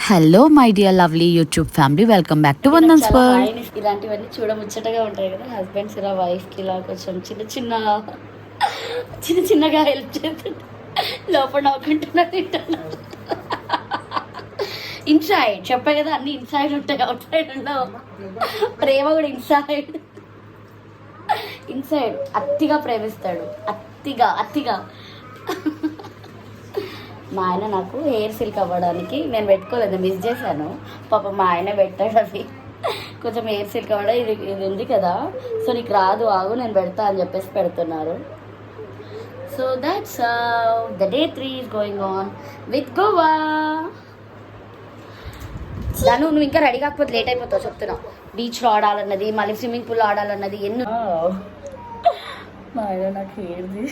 Hello my dear lovely YouTube family, welcome back to Vandan's world. ఇలాంటివన్నీ చూడముచ్చటగా ఉంటాయి కదా. హస్బెండ్స్ ఇలా వైఫ్కి ఇలా కొంచెం చిన్నగా హెల్ప్ చేస్తుంటే లోపల నవ్వుకుంటున్నారు. ఇన్సైడ్ చెప్పే కదా, అన్ని ఇన్సైడ్ ఉంటాయి, అవుట్ సైడ్ ఉండవు. ప్రేమ కూడా ఇన్సైడ్ అతిగా ప్రేమిస్తాడు. అతిగా మా ఆయన నాకు హెయిర్ సిల్క్ అవ్వడానికి నేను పెట్టుకోలేదు, మిస్ చేశాను. పాప మా ఆయన పెట్టాడు అది. కొంచెం హెయిర్ సిల్క్ అవ్వడం ఇది ఉంది కదా, సో నీకు రాదు, ఆగు నేను పెడతా అని చెప్పేసి పెడుతున్నారు. So that's the day 3 is going on with Goa. నువ్వు ఇంకా రెడీ కాకపోతే లేట్ అయిపోతావు చెప్తున్నా. బీచ్లో ఆడాలన్నది, మళ్ళీ స్విమ్మింగ్ పూల్లో ఆడాలన్నది ఎన్నో. మా ఆయన నాకు హెయిర్ది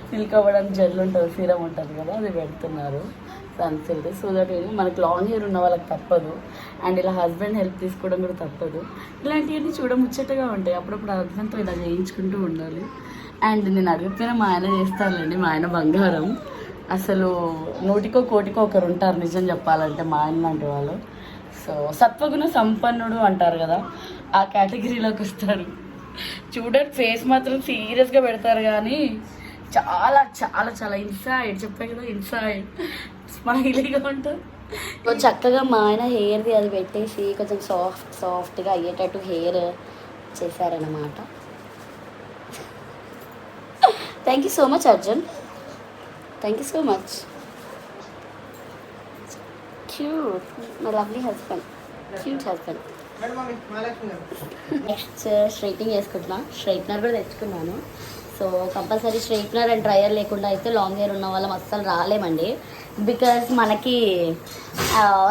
సిల్క్ అవ్వడానికి జెల్ ఉంటుంది, సీరం ఉంటుంది కదా, అది పెడుతున్నారు సన్సిల్క్. సో దట్ మనకి లాంగ్ హెయిర్ ఉన్న వాళ్ళకి తప్పదు, అండ్ ఇలా హస్బెండ్ హెల్ప్ తీసుకోవడం కూడా తప్పదు. ఇలాంటివన్నీ చూడముచ్చటగా ఉంటాయి. అప్పుడప్పుడు హస్బెండ్తో ఇలా చేయించుకుంటూ ఉండాలి. అండ్ నేను అడిగిపోయినా మా ఆయన చేస్తారులేండి, మా ఆయన బంగారం. అసలు 100కో 1,00,00,000 ఒకరు ఉంటారు నిజం చెప్పాలంటే మా ఆయన లాంటి వాళ్ళు. సో సత్వగుణ సంపన్నుడు అంటారు కదా, ఆ కేటగిరీలోకి వస్తారు. చూడండి, ఫేస్ మాత్రం సీరియస్గా పెడతారు కానీ చాలా చాలా చాలా ఇన్సైడ్, చెప్పే కదా ఇన్సైడ్ స్మైలీగా ఉంటారు. చక్కగా మా ఆయన హెయిర్ది అది పెట్టేసి కొంచెం సాఫ్ట్గా అయ్యేటట్టు హెయిర్ చేశారన్నమాట. Thank you so much Arjun, thank you so much. Cute, my lovely husband, cute husband. Next straightening వేసుకుంటున్నా. స్ట్రైట్నర్ కూడా తెచ్చుకున్నాను. So compulsory straightener and dryer లేకుండా అయితే లాంగ్ హెయిర్ ఉన్న వాళ్ళం అస్సలు రాలేమండి. బికాజ్ మనకి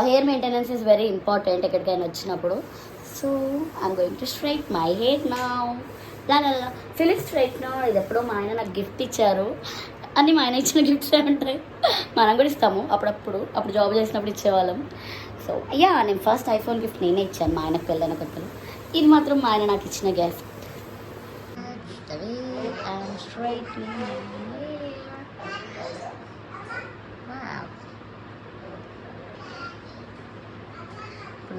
hair maintenance is very important ఎక్కడికైనా వచ్చినప్పుడు. So I'm going to straight my hair now. Philips straightener ఇది ఎప్పుడో మా ఆయన నాకు గిఫ్ట్ ఇచ్చారు. అన్నీ మా ఆయన ఇచ్చిన గిఫ్ట్స్ ఉంటాయి, మనం కూడా ఇస్తాము అప్పుడు జాబ్ చేసినప్పుడు ఇచ్చేవాళ్ళం. సో నేను ఫస్ట్ ఐఫోన్ గిఫ్ట్ నేనే ఇచ్చాను మా ఆయనకు పెళ్ళైన కొత్తలో. ఇది మాత్రం మా ఆయన నాకు ఇచ్చిన గిఫ్ట్.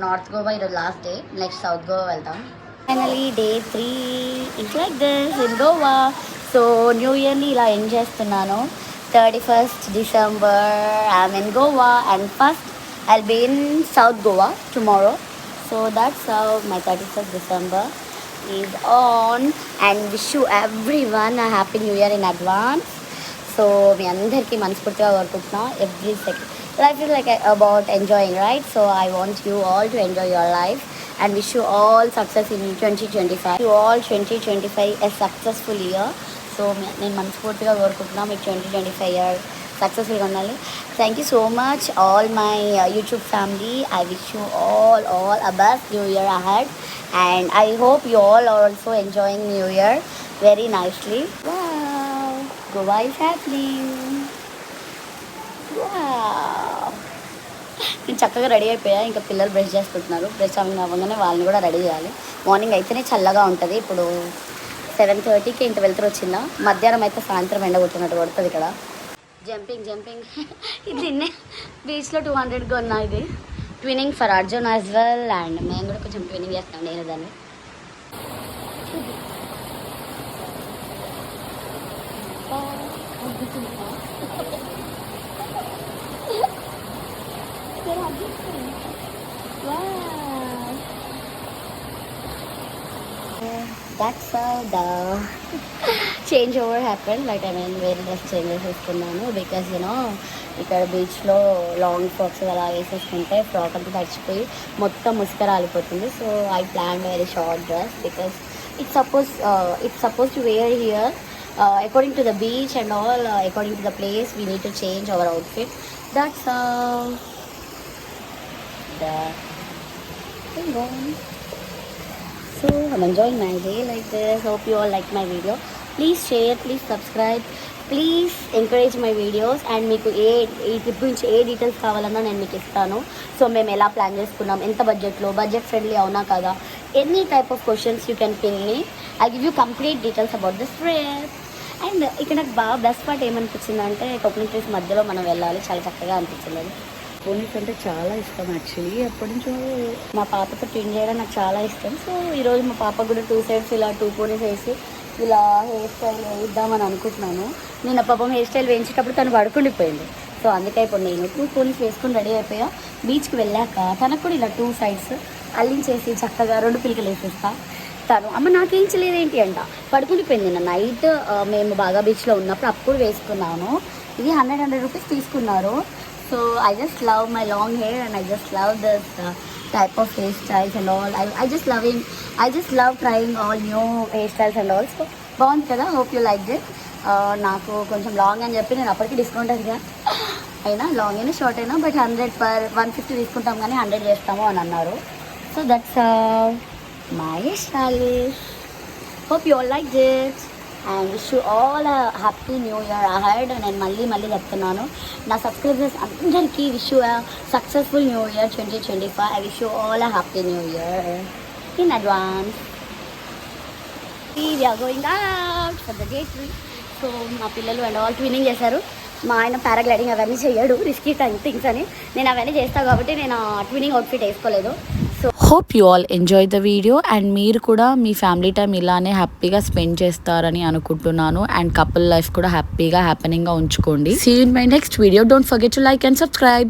నార్త్ గోవా ఈరోజు last day, next south Goa వెళ్తాం. Finally day 3 it's like this in Goa. So new ఇయర్ని ఇలా ఎండ్ చేస్తున్నాను. 31st December I'm in Goa, and first I'll be in South Goa tomorrow. So that's how my 31st December is on, and wish you everyone a happy new year in advance. So మీ అందరికీ మనస్ఫూర్తిగా కోరుకుంటున్నా. Every second life is like about enjoying, right? So I want you all to enjoy your life and wish you all success in 2025. You all 2025 a successful year. So నేను మనస్ఫూర్తిగా కోరుకుంటున్నా మీకు 2025 year సక్సెస్ఫుల్గా ఉండాలి. Thank you so much all my YouTube family. I wish you all a best new year ahead, and I hope you all are also enjoying new year very nicely. Wow, Goa is happening. Wow, నేను చక్కగా ready అయిపోయా. ఇంకా పిల్లలు brush చేసుకుంటున్నారు. Brush అవ్వగానే వాళ్ళని కూడా ready చేయాలి. మార్నింగ్ అయితేనే చల్లగా ఉంటుంది. ఇప్పుడు 7:30కి ఇంత వెళ్తురు వచ్చిందా. మధ్యాహ్నం అయితే సాయంత్రం ఎండ కొట్టినట్టు కొడుతుంది ఇక్కడ. జంపింగ్ ఇది నిన్నే బీచ్లో 200 కొన్నా. ఇది twinning for Arjun as well, and మేము కూడా కొంచెం ట్వినింగ్ చేస్తాం నేను దాన్ని. That's how the changeover happened. Like వేరే డ్రెస్ చేంజ్ చేసేసుకున్నాను. బికాజ్ ఇక్కడ బీచ్లో లాంగ్ ఫ్రాక్స్ అలా వేసేసుకుంటే ఫ్రాక్ అంతా తడిచిపోయి మొత్తం ముసుక రాలిపోతుంది. So I plan very short dress because it's suppose to wear here according to the beach and all, according to the place we need to change our outfit. That's the thing going. So I'm enjoying my day like this. Hope you all like my video. Please share, please subscribe, please encourage my videos, and మీకు ఈ trip గురించి ఏ details కావాలన్నా నేను మీకు ఇస్తాను. So మేము ఎలా plan చేసుకున్నాం, ఎంత బడ్జెట్లో, బడ్జెట్ ఫ్రెండ్లీ అవునా కదా, any type of questions you can pin me. I give you complete details about this trip. And ఇక్కడ నాకు బాగా బెస్ట్ పార్ట్ ఏమనిపించింది అంటే కోకోనట్ ట్రీస్ మధ్యలో మనం వెళ్ళాలి, చాలా చక్కగా అనిపించింది. పోనీస్ అంటే చాలా ఇష్టం యాక్చువల్లీ. ఎప్పటి నుంచో మా పాపతో ట్విన్ చేయడం నాకు చాలా ఇష్టం. సో ఈరోజు మా పాపకు కూడా 2 సైడ్స్ ఇలా 2 పోనీస్ వేసి ఇలా హెయిర్ స్టైల్ వేద్దామని అనుకుంటున్నాను. నేను పాపం హెయిర్ స్టైల్ వేయించేటప్పుడు తను పడుకుండిపోయింది. సో అందుకే ఇప్పుడు నేను 2 పోనీస్ వేసుకుని రెడీ అయిపోయా. బీచ్కి వెళ్ళాక తనకు కూడా ఇలా 2 సైడ్స్ అల్లించేసి చక్కగా 2 పిలకలు వేసేస్తా. తను అమ్మ నాకేంచలేదేంటి అంట, పడుకుండిపోయింది. నిన్న నైట్ మేము బాగా బీచ్లో ఉన్నప్పుడు అప్పుడు వేసుకున్నాను. ఇది 100 రూపీస్ తీసుకున్నారు. So I just love my long hair and I just love this type of hairstyles and all. I just love trying all new hairstyles and all. So బాగుంది కదా, హోప్ యూ లైక్ ఇట్. నాకు కొంచెం long అని చెప్పి నేను అప్పటికి discount అడిగా, అయినా లాంగ్ అయినా షార్ట్ అయినా బట్ 100 per 150 తీసుకుంటాం కానీ 100 చేస్తాము అని అన్నారు. So that's my style. Hope you all like it and wish you all happy new year ahead. నేను మళ్ళీ చెప్తున్నాను, నా సబ్స్క్రైబర్స్ అందరికీ wish you successful new year 2025. I wish you all happy new year in advance. We are going out for the day 3. So మా పిల్లలు and all twinning చేశారు. మా ఆయన పారాగ్లైడింగ్ అవన్నీ చేయడు, రిస్కీ థింగ్స్ అని. నేను అవన్నీ చేస్తాను కాబట్టి నేను ట్విన్నింగ్ అవుట్ఫిట్ వేసుకోలేదు. So hope you all enjoy the video and మీరు కూడా మీ ఫ్యామిలీ టైం ఇలానే హ్యాపీగా స్పెండ్ చేస్తారని అనుకుంటున్నాను. అండ్ కపుల్ లైఫ్ కూడా హ్యాపీగా హ్యాపెనింగ్గా ఉంచుకోండి. See you in my next video. Don't forget to like and subscribe.